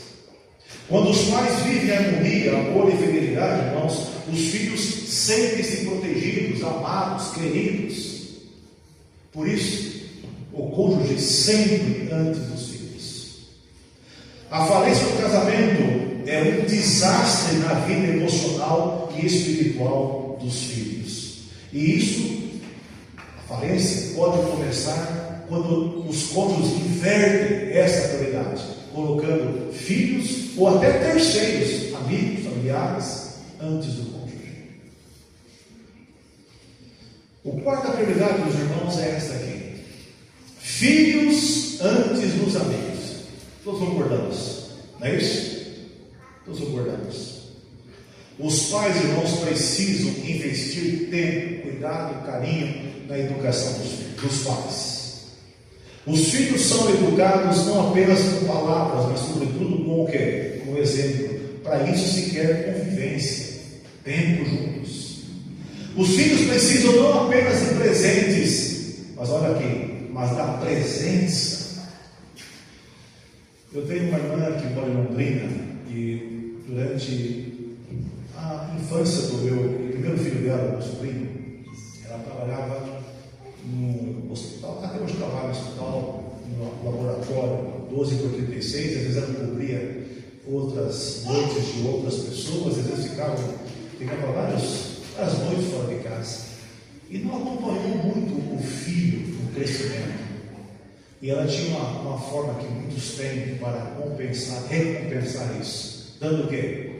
Quando os pais vivem harmonia, amor e fidelidade, irmãos, os filhos sentem-se protegidos, amados, queridos. Por isso, o cônjuge sempre antes dos filhos. A falência do casamento é um desastre na vida emocional e espiritual dos filhos. E isso, a falência pode começar quando os cônjuges invertem essa prioridade, colocando filhos ou até terceiros, amigos, familiares, antes do cônjuge. A quarta prioridade, meus irmãos, é esta aqui: filhos antes dos amigos. Todos concordamos, não é isso? Todos concordamos. Os pais, irmãos, precisam investir tempo, cuidado, carinho na educação dos pais. Os filhos são educados não apenas com palavras, mas sobretudo com o quê? Com exemplo. Para isso se quer convivência, tempo juntos. Os filhos precisam não apenas de presentes, mas olha aqui, mas da presença. Eu tenho uma irmã que mora em Londrina e durante a infância do primeiro filho dela, meu sobrinho, ela trabalhava no hospital, até hoje trabalha no hospital, no laboratório, 12/36, às vezes ela cobria outras noites de outras pessoas, às vezes ficava várias noites fora de casa. E não acompanhou muito o filho no crescimento. E ela tinha uma forma que muitos têm para recompensar isso. Dando o quê?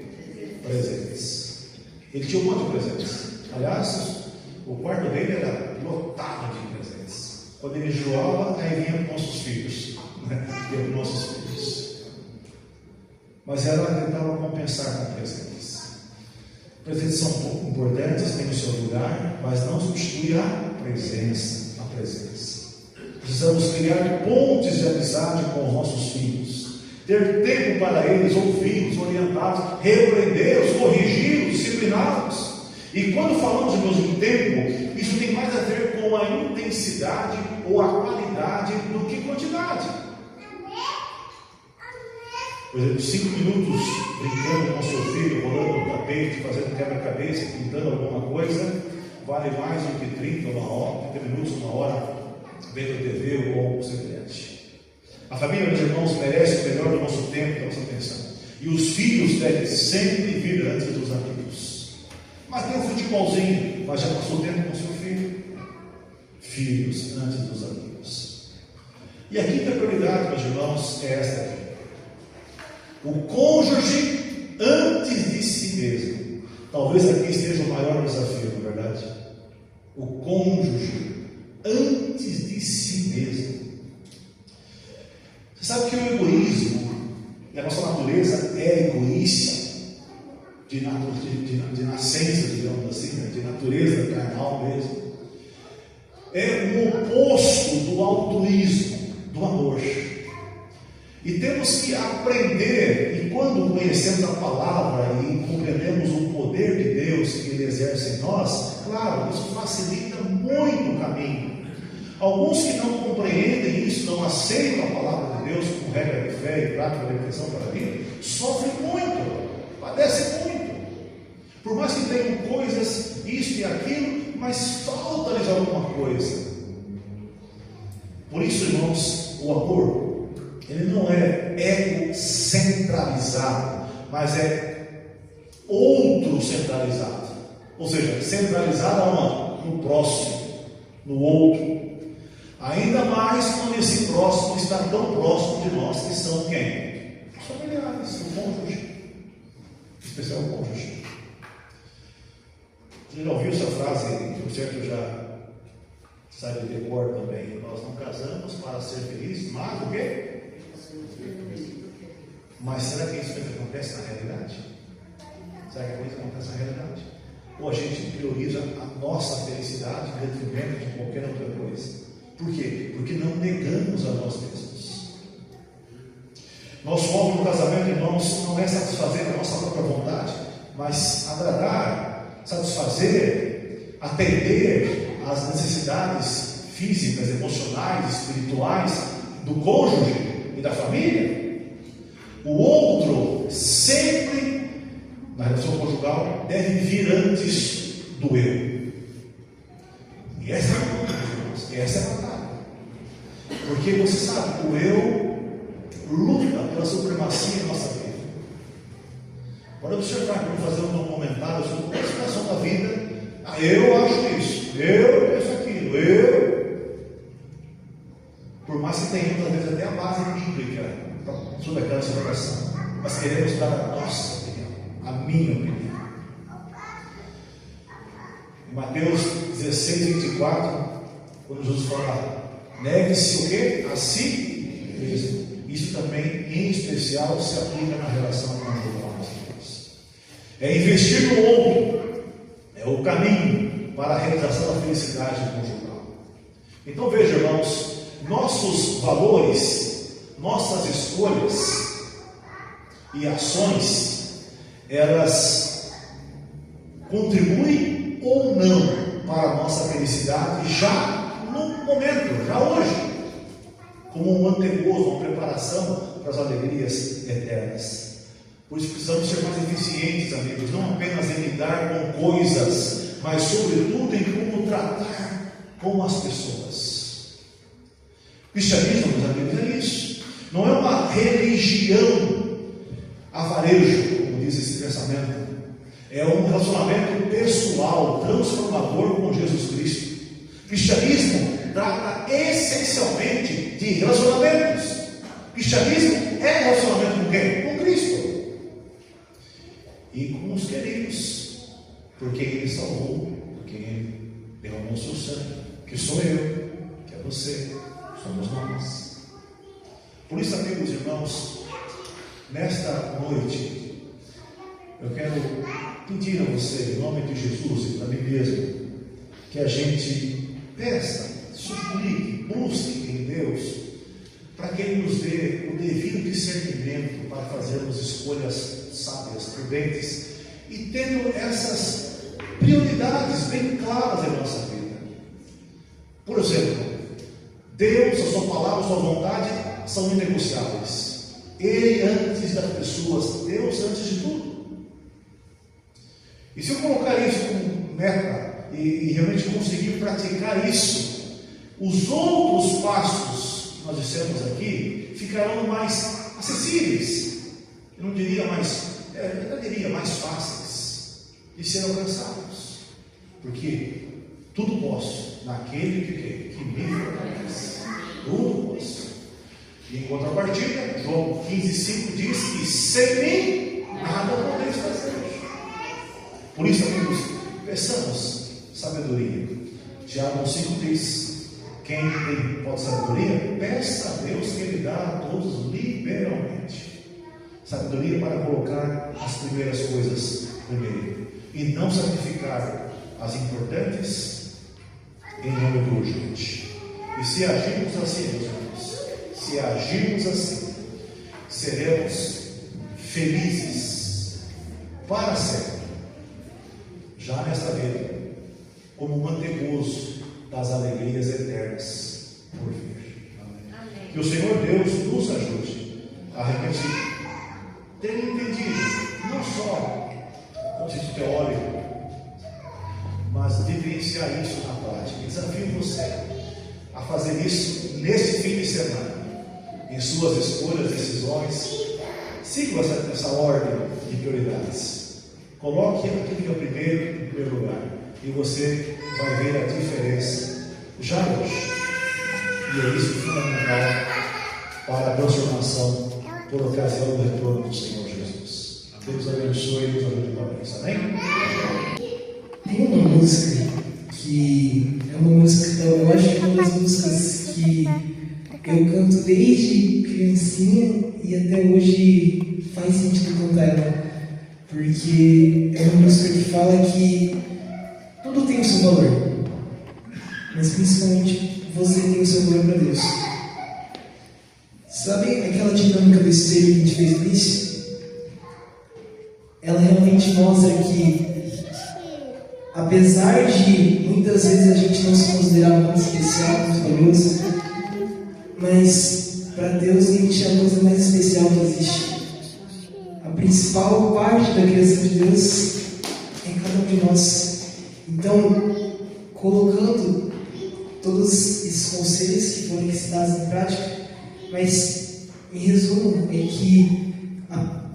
Presentes. Ele tinha um monte de presentes. Aliás, o quarto dele era lotado de presentes. Quando ele enjoava, aí vinha com nossos filhos. Vinha com nossos filhos. Mas ela tentava compensar com presentes. Presentes são importantes, têm o seu lugar, mas não substitui a presença. Precisamos criar pontes de amizade com os nossos filhos, ter tempo para eles, ouvi-los, orientá-los, repreendê-los, corrigi-los, discipliná-los. E quando falamos, irmãos, de tempo, isso tem mais a ver com a intensidade ou a qualidade do que quantidade. Por exemplo, 5 minutos brincando com seu filho, rolando no tapete, fazendo quebra-cabeça, pintando alguma coisa, vale mais do que 30 minutos, uma hora, vendo TV ou algo semelhante. A família, meus irmãos, merece o melhor do nosso tempo, da nossa atenção. E os filhos devem sempre vir antes dos amigos. Mas tem um futebolzinho, mas já passou tempo com seu filho? Filhos antes dos amigos. E a quinta prioridade, meus irmãos, é esta aqui. O cônjuge antes de si mesmo. Talvez aqui esteja o maior desafio, na verdade. O cônjuge antes de si mesmo. Você sabe que o egoísmo, e a nossa natureza é egoísta, de nascença, digamos assim, de natureza carnal mesmo. É o oposto do altruísmo, do amor. E temos que aprender, e quando conhecemos a palavra e compreendemos o poder de Deus que Ele exerce em nós, claro, isso facilita muito o caminho. Alguns que não compreendem isso, não aceitam a palavra de Deus como regra de fé e prática da reflexão para a vida, sofrem muito, padecem muito. Por mais que tenham coisas, isso e aquilo, mas falta-lhes alguma coisa. Por isso, irmãos, o amor, ele não é egocentralizado, mas é outro centralizado. Ou seja, centralizado aonde? No próximo, no outro. Ainda mais quando esse próximo está tão próximo de nós, que são quem? Os familiares, o cônjuge. Em especial o cônjuge. Você já ouviu essa frase, por certo já sabe de cor também. Nós não casamos para ser felizes, mas o quê? Mas será que isso acontece na realidade? Será que isso acontece na realidade? Ou a gente prioriza a nossa felicidade em detrimento de qualquer outra coisa? Por quê? Porque não negamos a nós mesmos. Nosso alvo no casamento, irmãos, não é satisfazer a nossa própria vontade, mas agradar, satisfazer, atender às necessidades físicas, emocionais, espirituais do cônjuge e da família. O outro, sempre, na relação conjugal, deve vir antes do eu. E essa é a luta, irmãos, essa é a batalha. Porque você sabe, o eu luta pela supremacia da nossa vida. Quando você vai fazer um comentário sobre a situação da vida, eu acho isso, eu penso aquilo, eu. Por mais que tenhamos, às vezes, até a base bíblica sobre aquela situação, mas queremos dar a nossa opinião, a minha opinião. Em Mateus 16:24, quando Jesus fala, negue-se o quê? A si mesmo. Isso também, em especial, se aplica na relação com Deus. É investir no outro, é o caminho para a realização da felicidade conjugal. Então veja, irmãos, nossos valores, nossas escolhas e ações, elas contribuem ou não para a nossa felicidade já no momento, já hoje, como um antegozo, uma preparação para as alegrias eternas. Por isso precisamos ser mais eficientes, amigos, não apenas em lidar com coisas, mas sobretudo em como tratar com as pessoas. O cristianismo, meus amigos, é isso. Não é uma religião a varejo, como diz esse pensamento. É um relacionamento pessoal, transformador com Jesus Cristo. O cristianismo trata essencialmente de relacionamentos. Cristianismo é relacionamento com quem? Com Cristo. E com os queridos. Porque Ele salvou, porque Ele derramou o seu sangue. Que sou eu, que é você, somos nós. Por isso, amigos e irmãos, nesta noite, eu quero pedir a você, em nome de Jesus e para mim mesmo, que a gente peça, suplique, busque em Deus, para que Ele nos dê o devido discernimento para fazermos escolhas sábias, prudentes, e tendo essas prioridades bem claras em nossa vida. Por exemplo, Deus, a sua palavra, a sua vontade são inegociáveis. Ele antes das pessoas, Deus antes de tudo. E se eu colocar isso como meta e realmente conseguir praticar isso, os outros passos que nós dissemos aqui ficarão mais acessíveis. Eu não diria mais fáceis de ser alcançados. Porque tudo posso naquele que me fortalece. Tudo posso. E em contrapartida, João 15,5 diz que sem mim nada podeis fazer. Por isso, amigos, peçamos sabedoria. Tiago 5 diz: quem tem pode sabedoria, peça a Deus que Ele dá a todos liberalmente. Sabedoria para colocar as primeiras coisas primeiro e não sacrificar as importantes em nome do urgente. E se agirmos assim, meus irmãos, se agirmos assim, seremos felizes para sempre, já nesta vida, como mantegoso das alegrias eternas por vir. Amém. Que o Senhor Deus nos ajude a realmente ter entendido, não só o conceito teórico, mas vivenciar isso na prática. Desafio você a fazer isso neste fim de semana, em suas escolhas, decisões. Siga essa ordem de prioridades. Coloque aquilo que é o primeiro em primeiro lugar, e você vai ver a diferença já hoje. E é isso fundamental para a transformação por ocasião do retorno do Senhor Jesus. Deus abençoe e nos ajude com isso. Amém? Tem uma música que é uma música, eu acho que é uma das músicas que eu canto desde criancinha e até hoje faz sentido cantar ela, porque é uma música que fala que tudo tem o seu valor, mas principalmente você tem o seu valor para Deus. Sabe aquela dinâmica do espelho que a gente fez no início? Ela realmente mostra que, apesar de muitas vezes a gente não se considerar muito especial, muito valioso, mas para Deus a gente é a coisa mais especial que existe. A principal parte da criação de Deus é cada um de nós. Então, colocando todos esses conselhos que foram ensinados em prática, mas em resumo é que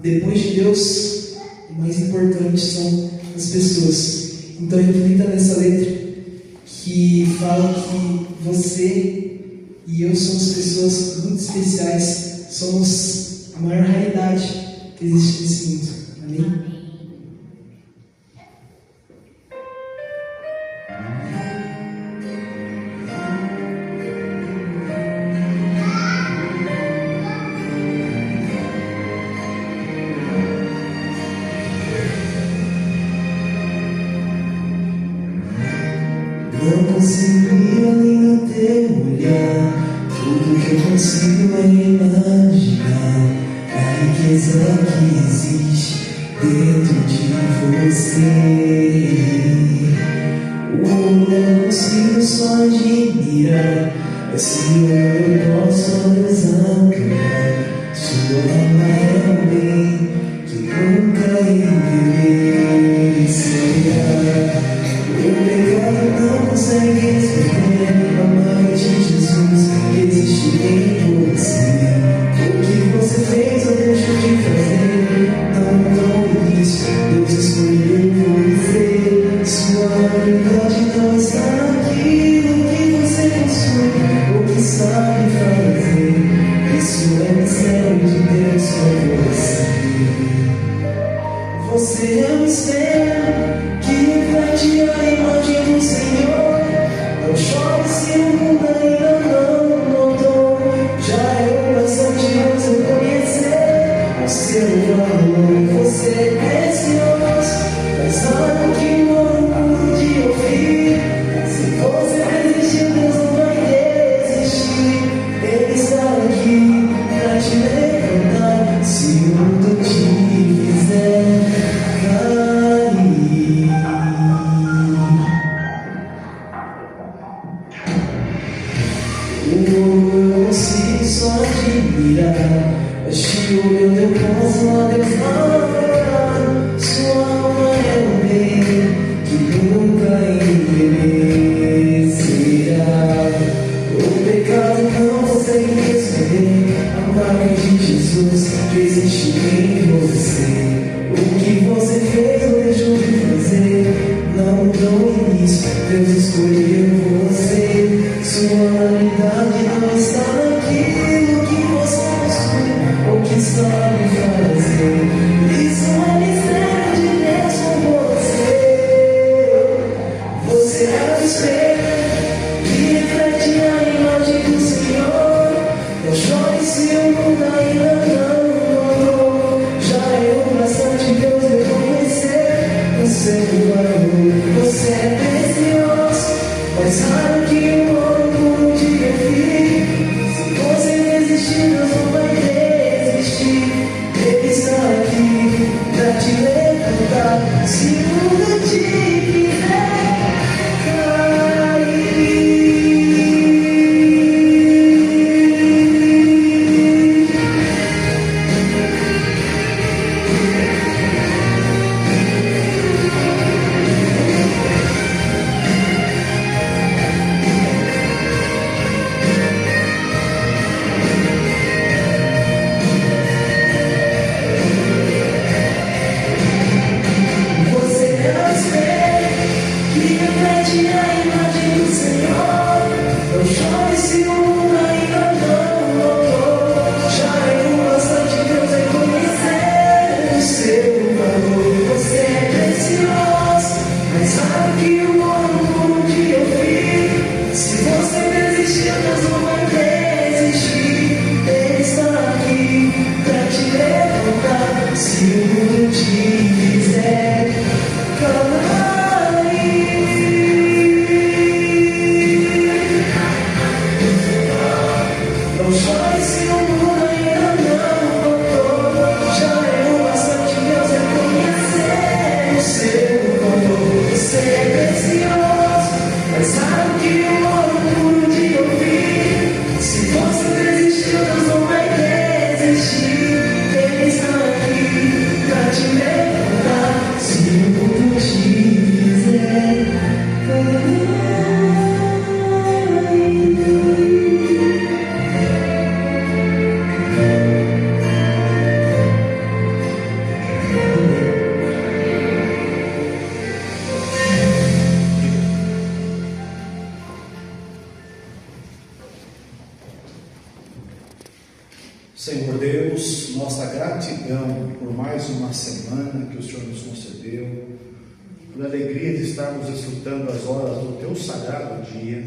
depois de Deus, o mais importante são as pessoas. Então reflita nessa letra que fala que você e eu somos pessoas muito especiais, somos a maior raridade que existe nesse mundo. Amém? Não consigo ir além do teu olhar, tudo que eu consigo é imaginar a riqueza que existe dentro de você. Eu consigo só admirar, assim eu posso desamparar. Sua alma é um bem que nunca envelhecerá. O pecado não consegue esconder a marca de Jesus que existe em você. O que você fez ou deixou de fazer, não início, Deus escolheu você. Sua verdade não está naquilo que você possui ou que sabe fazer. Você é um espelho que reflete a imagem do Senhor. Não chore se o mundo ainda não notou. Já é bastante você conhecer o seu valor. Você é precioso, mas sabe que o mundo de ouvir. Se você desistir, Deus não vai desistir. Ele está aqui pra te levantar. Se o mundo te fizer cair. Eu consigo só admirar. Este olho eu posso a Deus adorar. Sua alma é um bem que nunca envelhecerá. O pecado não consegue esconder a marca de Jesus que existe em você. O que você fez ou deixou de fazer não mudou o início. Deus escolheu você. Sua realidade não está naquilo que você possui ou que sabe fazer. Isso é mistério de Deus com você. Você é o espelho que reflete a imagem do Senhor. Não chore se o mundo ainda não notou. Já é bastante Deus reconhecer o seu valor. Você é precioso, mas sabe que o mundo te ouvir. Se você desistir, Deus não vai desistir. Ele está aqui pra te levantar. Se o mundo te fizer cair. Você é o espelho que reflete a imagem do Senhor. Não chore se o mundo ainda não notou. Já é bastante Deus reconhecer o seu valor. Você é precioso, mas sabe que o mundo te ouvir. Se você desistir, Deus não vai desistir. Ele está aqui pra te levantar. Se o mundo te fizer cair. Não chore se o mundo ainda não notou. Já é bastante Deus reconhecer o seu valor. Você é precioso, mas sabe que o mundo te ouvir. Se você desistir, Deus não vai desistir. Ele está aqui pra te levantar. Se o mundo te fizer cair. Senhor Deus, nossa gratidão por mais uma semana que o Senhor nos concedeu, por alegria de estarmos desfrutando as horas do Teu sagrado dia,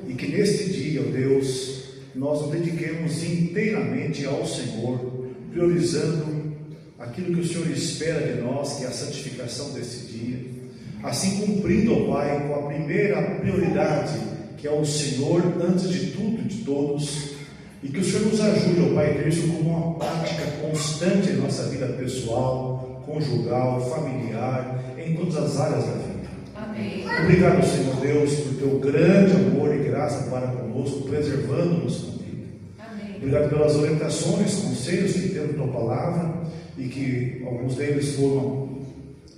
e que neste dia, ó Deus, nós nos dediquemos inteiramente ao Senhor, priorizando aquilo que o Senhor espera de nós, que é a santificação desse dia, assim cumprindo, ó Pai, com a primeira prioridade, que é o Senhor antes de tudo e de todos. E que o Senhor nos ajude, ó Pai, a ter isso como uma prática constante em nossa vida pessoal, conjugal, familiar, em todas as áreas da vida. Amém. Obrigado, Senhor Deus, por teu grande amor e graça para conosco, preservando-nos com vida. Amém. Obrigado pelas orientações, conselhos que temos na tua palavra, e que alguns deles foram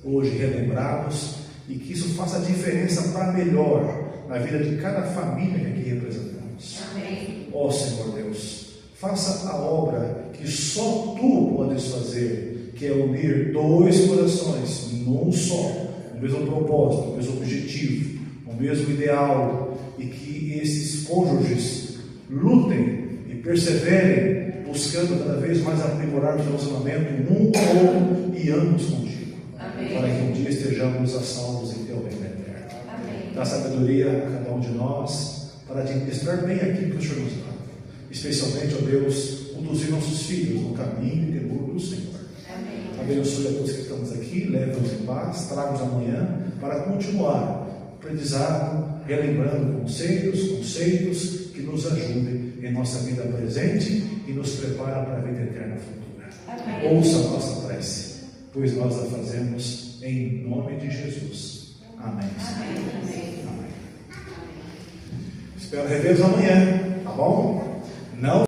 hoje relembrados, e que isso faça diferença para melhor na vida de cada família que aqui representamos. Amém. Ó Senhor Deus, faça a obra que só Tu podes fazer, que é unir dois corações num só, o mesmo propósito, o mesmo objetivo, o mesmo ideal, e que esses cônjuges lutem e perseverem, buscando cada vez mais aprimorar o relacionamento um com o outro e ambos contigo. para que um dia estejamos a salvos em teu reino eterno. Amém. Dá sabedoria a cada um de nós para administrar bem aquilo que o Senhor nos dá. Especialmente, ó Deus, conduzir nossos filhos no caminho e temor do Senhor. Amém. Abençoe a todos que estamos aqui, leve-nos em paz, traga-nos amanhã para continuar o aprendizado, relembrando conceitos que nos ajudem em nossa vida presente e nos preparam para a vida eterna futura. Amém. Ouça a nossa prece, pois nós a fazemos em nome de Jesus. Amém. Amém. Espero revê-los amanhã, tá bom? Não